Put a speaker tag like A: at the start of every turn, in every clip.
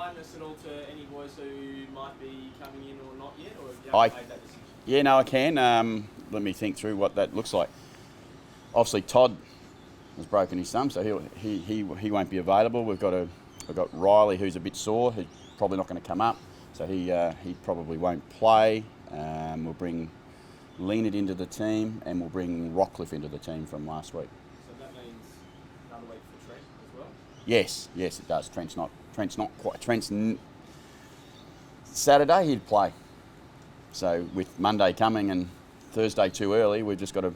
A: tightness at all to any boys who might be coming in or not yet, or have you made that decision?
B: Yeah, no, I can. Let me think through what that looks like. Obviously, Todd has broken his thumb, so he won't be available. We've got Riley, who's a bit sore, who's probably not going to come up, so he probably won't play. We'll bring Leonard into the team, and we'll bring Rockcliffe into the team from last week.
A: So that means another week for Trent as well?
B: Yes, it does. Trent's Saturday he'd play. So with Monday coming and Thursday too early, we've just got to,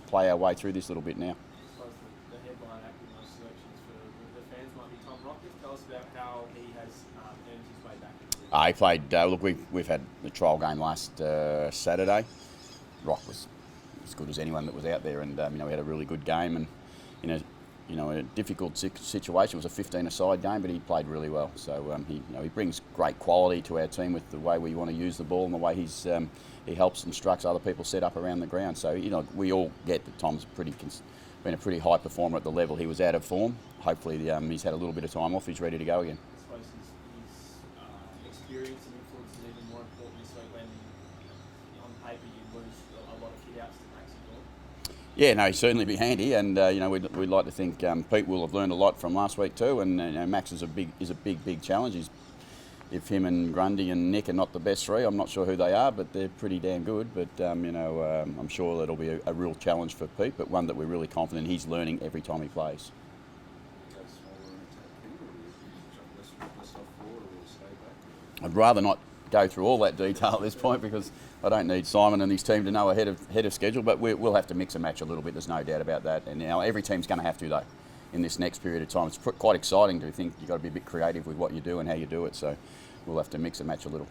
B: play our way through this little bit now.
A: I suppose the headline acting most selections for the fans might be Tom Rockcliffe. Tell us about how he has earned his way back.
B: He played. Look, we've had the trial game last Saturday. Rock was as good as anyone that was out there, and we had a really good game. And in a difficult situation, it was a 15-a-side game, but he played really well. So he brings great quality to our team with the way we want to use the ball and the way he helps instructs other people set up around the ground. So we all get that Tom's been a pretty high performer at the level. He was out of form. Hopefully he's had a little bit of time off. He's ready to go again.
A: I suppose his experience and influence is even more important this week when on paper you lose a lot of hit outs to Maxi Ball.
B: Yeah, no, he'd certainly be handy, and we'd like to think Pete will have learned a lot from last week too. And Max is a big challenge. If him and Grundy and Nick are not the best three, I'm not sure who they are, but they're pretty damn good. But I'm sure that'll be a real challenge for Pete, but one that we're really confident he's learning every time he plays. I'd rather not go through all that detail at this point because I don't need Simon and his team to know ahead of schedule, but we'll have to mix and match a little bit, there's no doubt about that. And every team's going to have to, though, in this next period of time. It's quite exciting to think you've got to be a bit creative with what you do and how you do it, so we'll have to mix and match a little.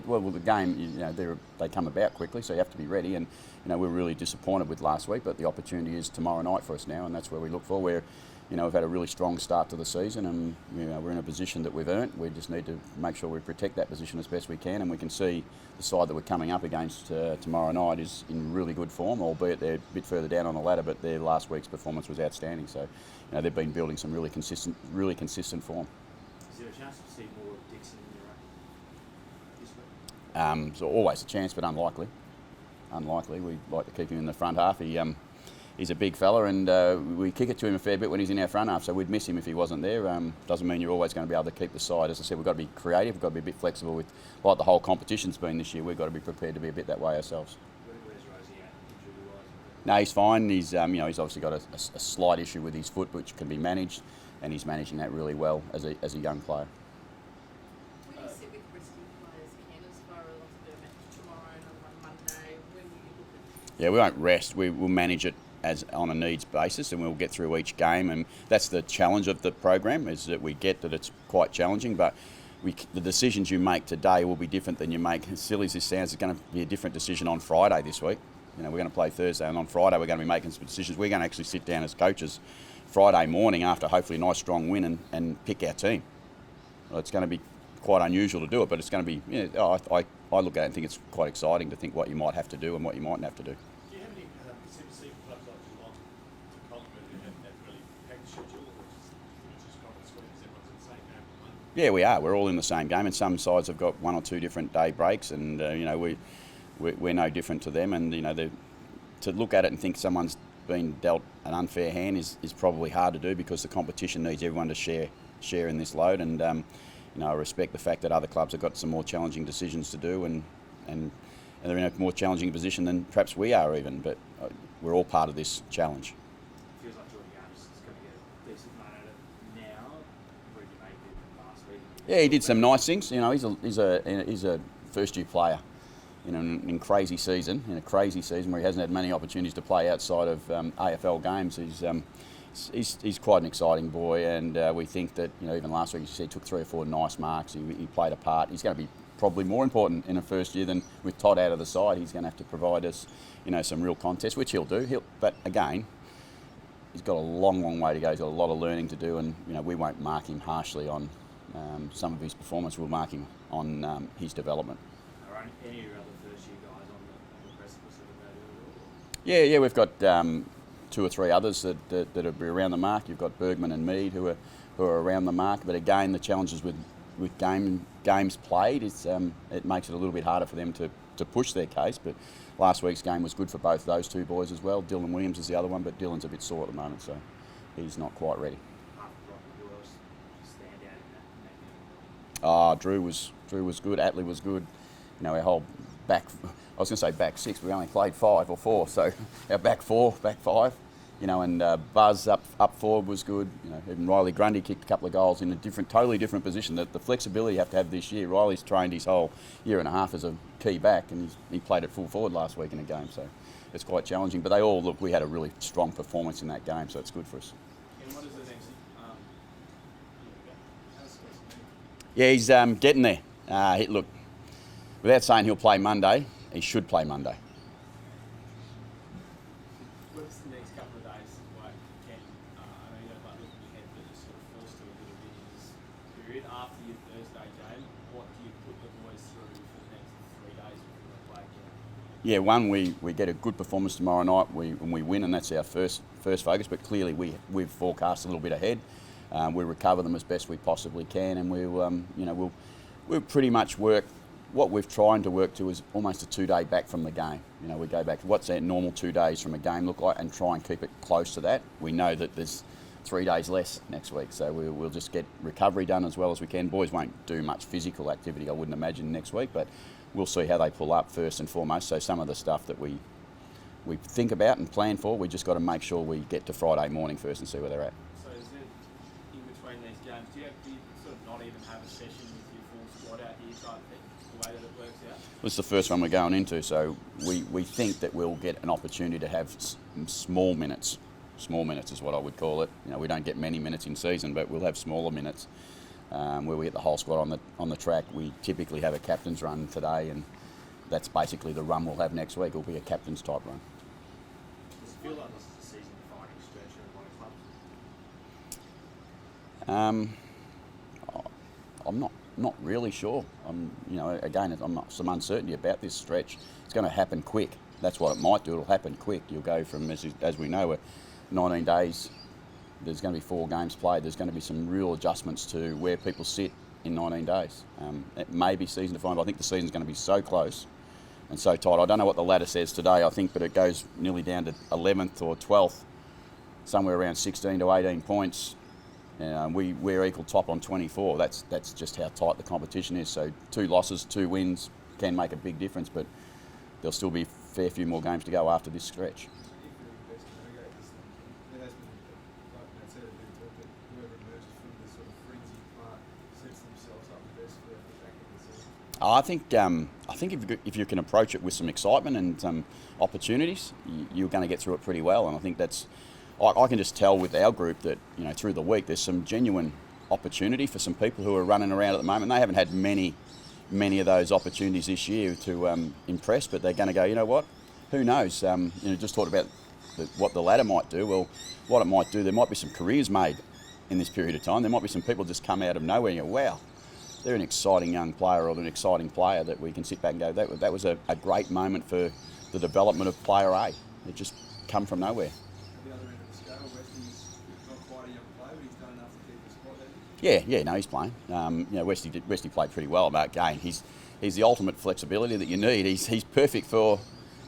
B: Well, the game, they come about quickly, so you have to be ready. And we're really disappointed with last week, but the opportunity is tomorrow night for us now, and that's where we look for. We've had a really strong start to the season, and we're in a position that we've earned. We just need to make sure we protect that position as best we can, and we can see the side that we're coming up against tomorrow night is in really good form, albeit they're a bit further down on the ladder, but their last week's performance was outstanding. So they've been building some really consistent form.
A: Is there a chance to see more of Dixon in your this week?
B: So always a chance, but unlikely. We'd like to keep him in the front half. He's a big fella, and we kick it to him a fair bit when he's in our front half, so we'd miss him if he wasn't there. Doesn't mean you're always going to be able to keep the side. As I said, we've got to be creative, we've got to be a bit flexible with, like the whole competition's been this year, we've got to be prepared to be a bit that way ourselves.
A: Where's Rosie at, injury-wise?
B: No, he's fine. He's obviously got a slight issue with his foot, which can be managed, and he's managing that really well as a young player.
C: Will you sit with resting players, Ken, as far as a match tomorrow and on Monday? When will you look at?
B: Yeah, we won't rest. We'll manage it as on a needs basis, and we'll get through each game, and that's the challenge of the program, is that we get that it's quite challenging, but the decisions you make today will be different than you make, as silly as this sounds, it's going to be a different decision on Friday this week. We're going to play Thursday, and on Friday we're going to be making some decisions. We're going to actually sit down as coaches Friday morning after hopefully a nice strong win and pick our team. Well, it's going to be quite unusual to do it, but it's going to be, I look at it and think it's quite exciting to think what you might have to do and what you mightn't have to do.
D: Do you have any sympathy for clubs like Geelong to compliment who have that really packed schedule, or it's just conference week because everyone's in the same game at the moment?
B: Yeah, we are. We're all in the same game, and some sides have got one or two different day breaks, and we're no different to them. And to look at it and think someone's been dealt an unfair hand is probably hard to do, because the competition needs everyone to share in this load. And I respect the fact that other clubs have got some more challenging decisions to do, and they're in a more challenging position than perhaps we are even. But we're all part of this challenge.
A: It feels like Jordan Garnis is going to get a decent run at it now. Where did you make it last week?
B: Yeah, he did some nice things. He's a first-year player. In a crazy season where he hasn't had many opportunities to play outside of AFL games. He's quite an exciting boy, and we think that even last week he took 3 or 4 nice marks. He played a part. He's going to be probably more important in a first year than with Todd out of the side. He's going to have to provide us some real contests, which he'll do. But again, he's got a long way to go. He's got a lot of learning to do, and we won't mark him harshly on some of his performance. We'll mark him on his development.
A: Are any of your other first-year guys on the precipice of that?
B: Yeah, we've got two or three others that will be around the mark. You've got Bergman and Mead who are around the mark. But again, the challenges with games played, it makes it a little bit harder for them to push their case. But last week's game was good for both those two boys as well. Dylan Williams is the other one, but Dylan's a bit sore at the moment, so he's not quite ready. Drew was good. Adelaide was good. You know, our whole back, I was going to say back six, we only played 5 or 4, so our back 4, back 5, you know, and Buzz up forward was good. You know, even Riley Grundy kicked a couple of goals in a totally different position. The flexibility you have to have this year. Riley's trained his whole year and a half as a key back, and he played at full forward last week in a game, so it's quite challenging. But they all, look, we had a really strong performance in that game, so it's good for us.
A: And what is the next?
B: Yeah, he's getting there. Look, without saying he'll play Monday, he should play Monday.
A: What's the next couple of days like? I know you don't like looking ahead, but just sort of forced to a little bit in this period after your Thursday game. What do you put the boys through for the next 3 days before they play again?
B: Yeah, one, we get a good performance tomorrow night, we win, and that's our first focus. But clearly, we've forecast a little bit ahead. We'll recover them as best we possibly can, and we'll pretty much work. What we're trying to work to is almost a 2-day back from the game. You know, we go back to what's our normal 2 days from a game look like, and try and keep it close to that. We know that there's 3 days less next week, so we'll just get recovery done as well as we can. Boys won't do much physical activity, I wouldn't imagine, next week, but we'll see how they pull up first and foremost. So some of the stuff that we think about and plan for, we just got to make sure we get to Friday morning first and see where they're at.
A: So is it in between these games? Do you sort of not even have a session with your full squad out here type thing? The way that it works out?
B: This is the first one we're going into, so we think that we'll get an opportunity to have small minutes. Small minutes is what I would call it. You know, we don't get many minutes in season, but we'll have smaller minutes where we get the whole squad on the track. We typically have a captain's run today, and that's basically the run we'll have next week. It'll be a captain's type run.
D: Does it feel like this is a season-defining stretch in a lot of clubs?
B: I'm not really sure. Again, some uncertainty about this stretch. It's going to happen quick. That's what it might do. It'll happen quick. You'll go from, as we know, 19 days. There's going to be 4 games played. There's going to be some real adjustments to where people sit in 19 days. It may be season defining, but I think the season's going to be so close and so tight. I don't know what the ladder says today, I think, but it goes nearly down to 11th or 12th, somewhere around 16 to 18 points. We're equal top on 24. That's just how tight the competition is. So 2 losses, 2 wins can make a big difference, but there'll still be a fair few more games to go after this stretch. I think if you can approach it with some excitement and some opportunities, you're going to get through it pretty well. And I think I can just tell with our group that, you know, through the week there's some genuine opportunity for some people who are running around at the moment. They haven't had many of those opportunities this year to impress, but they're going to go, you know what, who knows? Just talked about what the ladder might do. Well, what it might do, there might be some careers made in this period of time. There might be some people just come out of nowhere and you go, wow, they're an exciting young player or an exciting player that we can sit back and go, that was a great moment for the development of player A. It just come from nowhere.
E: At the other end of the scale, Westy's not quite a young player, but he's done enough to keep his spot, hasn't he?
B: Yeah, no, he's playing. Westy played pretty well about game. He's the ultimate flexibility that you need. He's perfect for,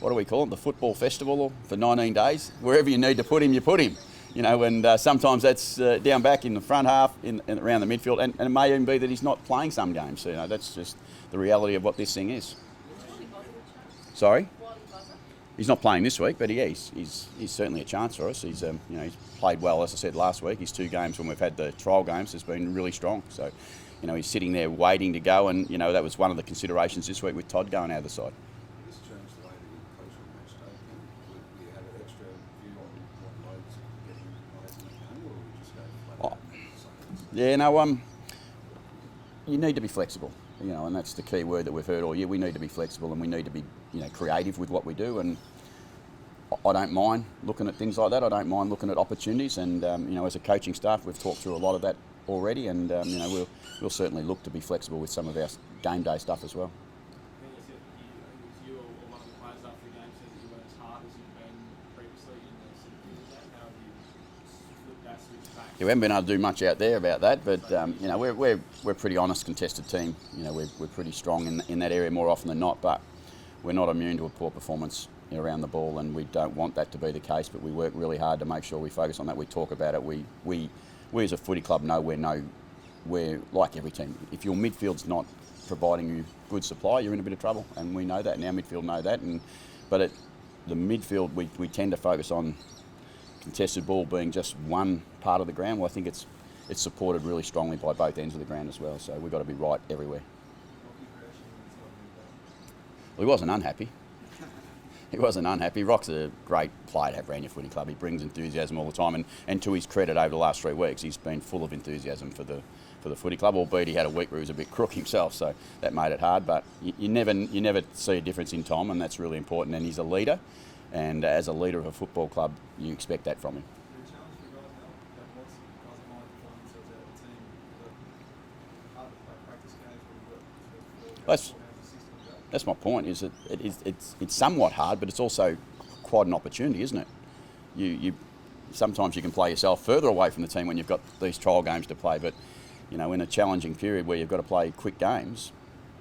B: what do we call it, the football festival for 19 days. Wherever you need to put him, you put him. You know, and sometimes that's down back in the front half, and around the midfield, and it may even be that he's not playing some games. So, you know, that's just the reality of what this thing is. Sorry? He's not playing this week, but he's certainly a chance for us. He's played well, as I said last week. His 2 games when we've had the trial games has been really strong. So, you know, he's sitting there waiting to go, and you know that was one of the considerations this week with Todd going out of the side.
E: This changed the way that you coach on match day. We have an extra view on what loads getting players in the game, or we just go flat out?
B: Yeah, no, you need to be flexible, you know, and that's the key word that we've heard all year. We need to be flexible and we need to be, you know, creative with what we do, and I don't mind looking at things like that. I don't mind looking at opportunities, and you know, as a coaching staff, we've talked through a lot of that already, and you know, we'll certainly look to be flexible with some of our game day stuff as well.
A: I think you or one of the players after the game said that you weren't as hard as you've been previously in the
B: we haven't been able to do much out there about that, but you know, we're a pretty honest, contested team. You know, we're pretty strong in that area more often than not, but we're not immune to a poor performance around the ball, and we don't want that to be the case. But we work really hard to make sure we focus on that. We talk about it. We as a footy club know we're like every team. If your midfield's not providing you good supply, you're in a bit of trouble, and we know that, and our midfield know that. But the midfield, we tend to focus on contested ball being just one part of the ground. Well, I think it's supported really strongly by both ends of the ground as well. So we've got to be right everywhere. Well, he wasn't unhappy. He wasn't unhappy. Rock's a great player to have around your footy club. He brings enthusiasm all the time, and to his credit, over the last 3 weeks, he's been full of enthusiasm for the footy club. Albeit he had a week where he was a bit crook himself, so that made it hard. But you never see a difference in Tom, and that's really important. And he's a leader, and as a leader of a football club, you expect that from him. That's my point. Is that it's somewhat hard, but it's also quite an opportunity, isn't it? You sometimes you can play yourself further away from the team when you've got these trial games to play. But you know, in a challenging period where you've got to play quick games,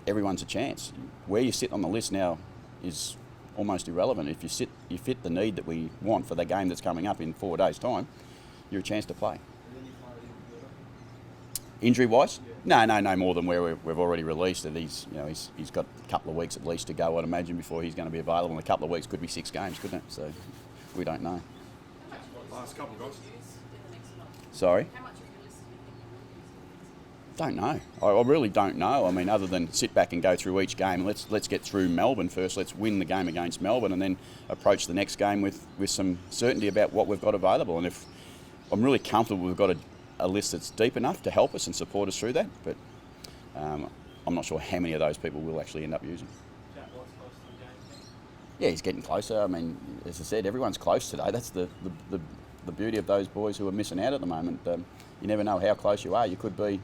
B: everyone's a chance. Where you sit on the list now is almost irrelevant. If you fit the need that we want for the game that's coming up in 4 days' time, you're a chance to play. Injury-wise? No more than where we've already released it. He's got a couple of weeks at least to go, I'd imagine, before he's going to be available. And a couple of weeks could be 6 games, couldn't it? So we don't know.
D: Last couple of guys.
B: Sorry?
C: How much of your list do you think you will use?
B: Don't know. I really don't know. I mean, other than sit back and go through each game. Let's get through Melbourne first. Let's win the game against Melbourne, and then approach the next game with some certainty about what we've got available. And if I'm really comfortable, we've got a list that's deep enough to help us and support us through that. But I'm not sure how many of those people we'll actually end up using. Yeah, he's getting closer. I mean, as I said, everyone's close today. That's the beauty of those boys who are missing out at the moment. You never know how close you are. You could be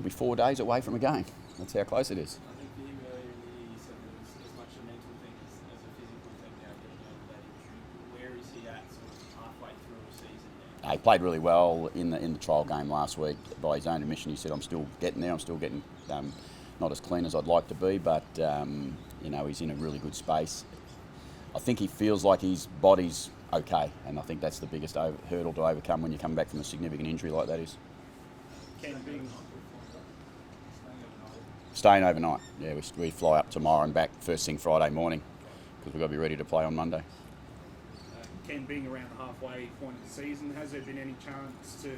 B: 4 days away from a game. That's how close it is.
A: I think for him earlier in the year, he said it was as much a mental thing as a physical thing now, getting over that injury. Where is he at sort of halfway through a season now?
B: He played really well in the trial game last week. By his own admission, he said, I'm still getting there. I'm still getting not as clean as I'd like to be, but you know, he's in a really good space. I think he feels like his body's okay, and I think that's the biggest hurdle to overcome when you come back from a significant injury like that is. Staying overnight. Yeah, we fly up tomorrow and back first thing Friday morning because we've got to be ready to play on Monday.
F: Ken, being around the halfway point of the season, has there been any chance to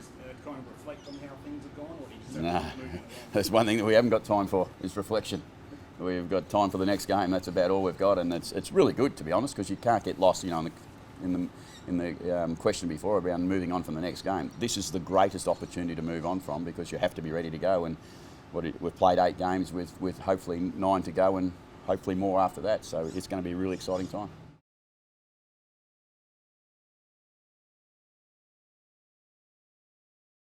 F: kind of reflect on how things have gone, or do you just have to keep moving along?
B: That's one thing that we haven't got time for is reflection. We've got time for the next game. That's about all we've got, and it's really good, to be honest, because you can't get lost. You know, in the question before around moving on from the next game. This is the greatest opportunity to move on from because you have to be ready to go. And we've played 8 games with hopefully 9 to go, and hopefully more after that. So it's going to be a really exciting time.